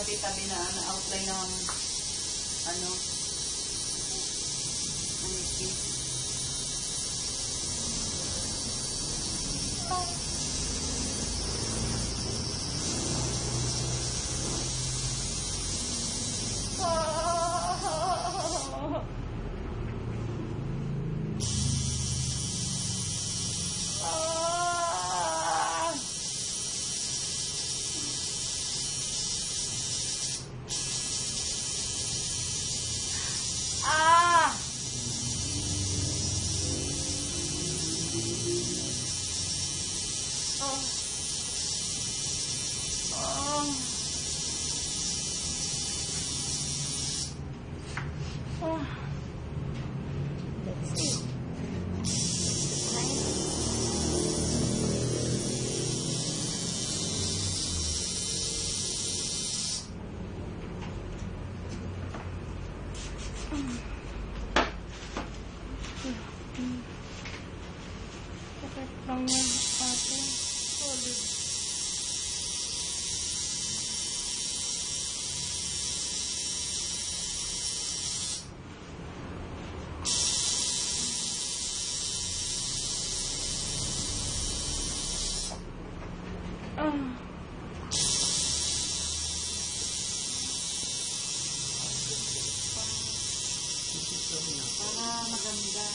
tabi-tabi na outline ng ano, ng ngiti. Sakit lang yan ate. Solid. Para maganda.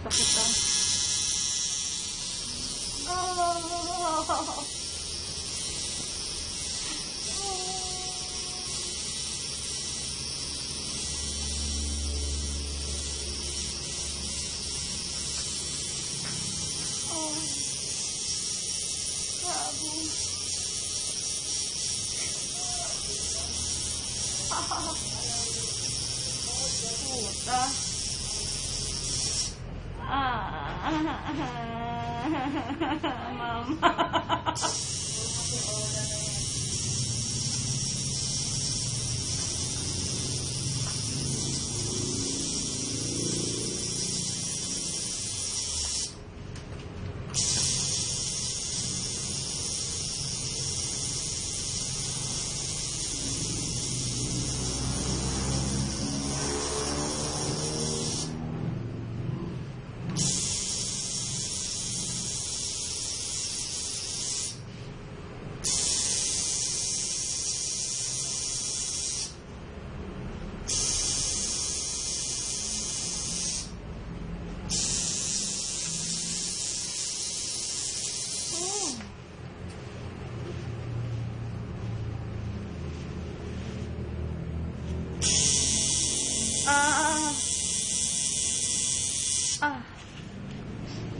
Sakit ah. Puta. Mama.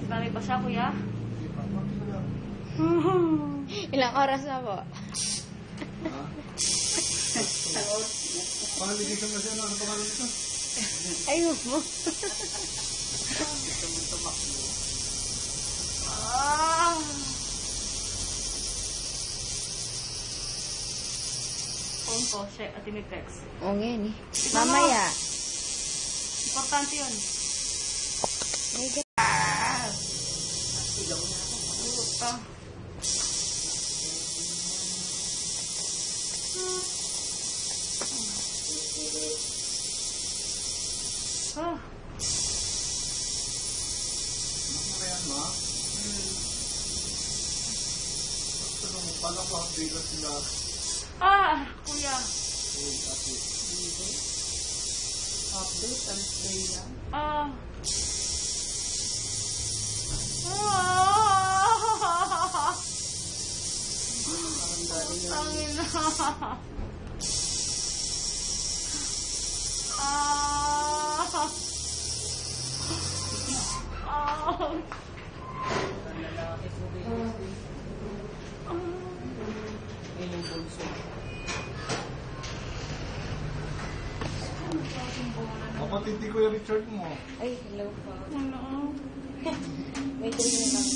Balik pa siya, kuya? Ilang oras na po? Pahaligitan na siya na. Ano pangalan ito? Ayun po. Phone ko, siya at text. Oo nga ni. Mamaya. Importante yun. Medyo. Puta. Ano mo yan, ma? Ano mo pala ko ang bigat sila? Kuya. Update and stay lang. Parang dali Yan yung bulso. Kapatid ni Kuya Richard mo. Ay, hello po. Ano? May drink na kami.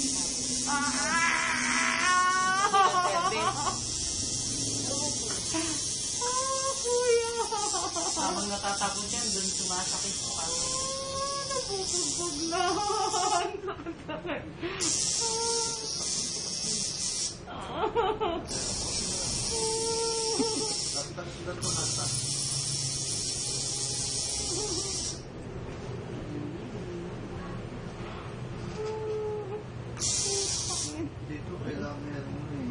Kuya! Habang natatapos yan, dun sumasakit ko ka. Nabubugbog na. Sakit. Sulat mo nasa. Dito kailangan meron mo eh.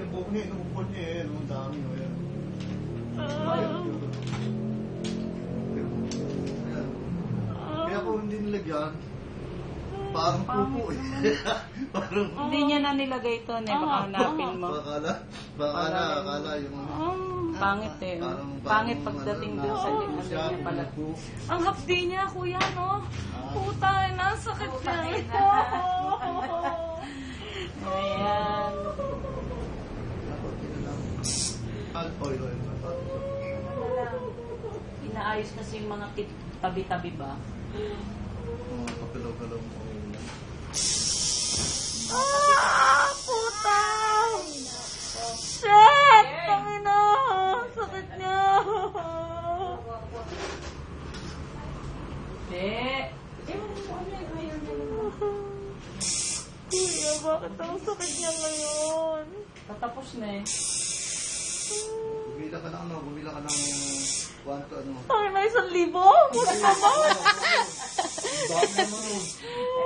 Yung buhok niya, inupon niya eh. Ang dami o yan. Ayan. Kaya kung hindi nilagyan, parang pupo eh. Parang Hindi niya na nilagay ito, ne. Baka hanapin mo. akala yung Pangit eh. Pangit pagdating dun sa ano niya pala. Ang hapdi niya, kuya, no? Puta, ang sakit niya ito. Ayan. oil. Inaayos kasi yung mga tabi-tabi ba? Papilaw-pilaw mo. Puta! Shit! Tangina! Sakit niya! Kuya, bakit ang sakit niya ngayon? Tatapos na eh. Bumila ka ng kwanto ano. Ay, may 1,000? Puta ba? Bakit naman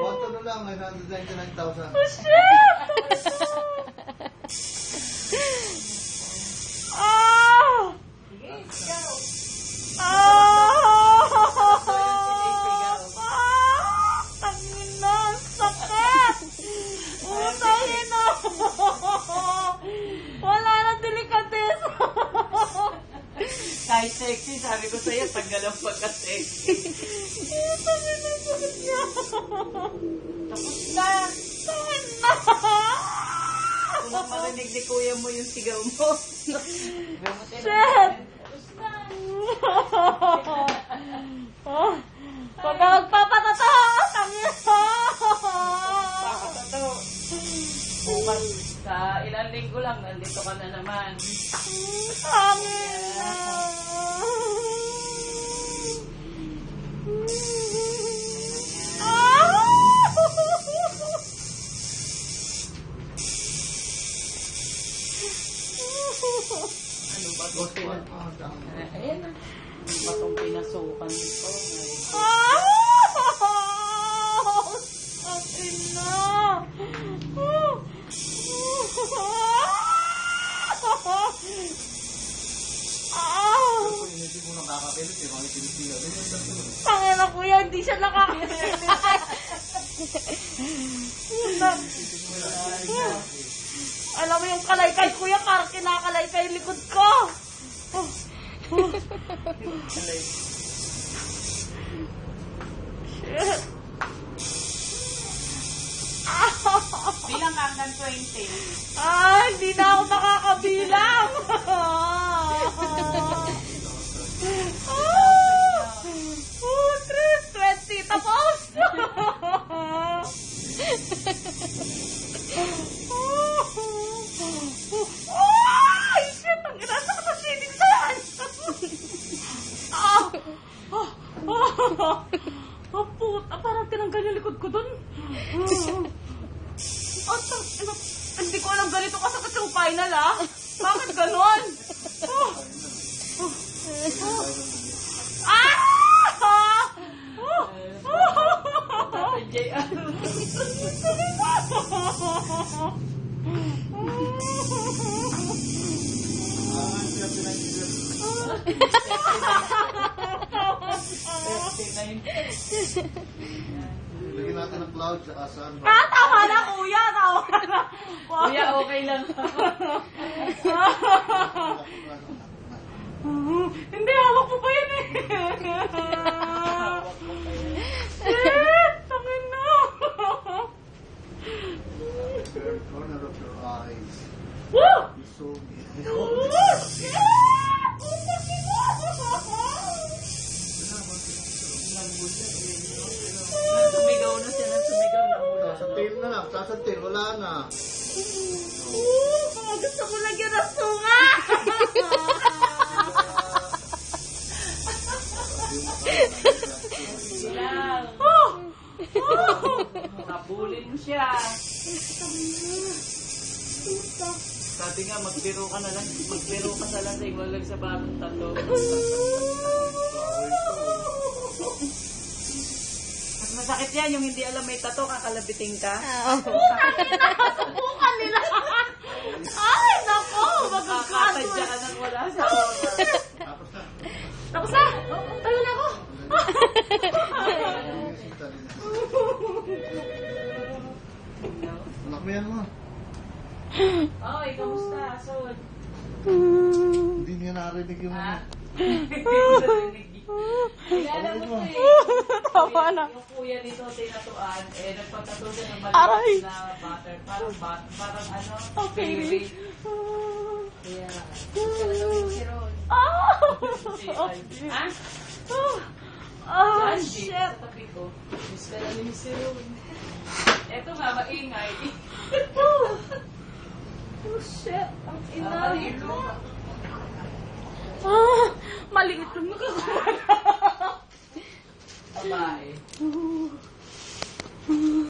kwanto na lang, 999,000. Shit! Ah! Tangina, sakit! Utangin na! Wala na delikatesa! Kahit sexy, sabi ko sa'yo, tagal ang pagka-sexy. Tangin na, sakit niya! Tapos na! Tangin na! Kung marinig ni kuya mo yung sigaw mo. Shit! Pag magpapatato! Tangin na! Ito. Bukas sa ilang linggo lang, nandito ka na naman. Tangin na! Ano ba ito? Gusto ko Ayan na. Ano ba itong pinasukan nito? Akin na! hindi mo nakakapilit eh, mga itinitiya. Tangin na kuya, hindi siya nakakapilit. Alam mo yung kalaykay kuya, parang kinakalaykay yung likod ko. Shit. Bilang ka hanggang 20. Hindi na ako makakabilang. Chris, 20, tapos. Ay, shit, ang ginasa ko sa sinisan. Puta, parang tinanggal yung likod ko dun. Hindi ko alam ganito kasakit yung final, ah. Bakit ganon? Lagyan natin ng cloud sa asan. Tama na, kuya. Tama na. Kuya, okay lang. Hindi, hawak mo pa yun eh. Hawak mo pa yan. Shit! Tangin na. Third corner of your eyes. Woo! You saw me. Sumigaw na siya, sumigaw na mula. Sasatil na lang, sasatil, wala na. Gusto ko lagyan ng sunga. Lang. Habulin mo siya. Sabi nga, magbiro ka na lang sa walang sa bagong tato. Mas masakit yan, yung hindi alam may tato, kakalabiting ka. Subukan nila. Ay, nako. Makakatadya ka nang wala sa Tapos na. Tapos na. Tayo na ako. Anak mo yan mo. Oy, kamusta? Sod? Hindi niya narinig yung Ha? ano. Kilala mo ko eh. Tama na. Yung kuya nito, tinatuan, nagpatato siya ng Aray. maliit na butter. Parang ano? Okay. Baby. Kaya, si Ron. Ha? Oh, Angie, shit. sa tabi ko. Miss ka na ni si Ron. Eto nga, maingay. Oh, shit. Ang ina. Maliit mo. Maliit lang.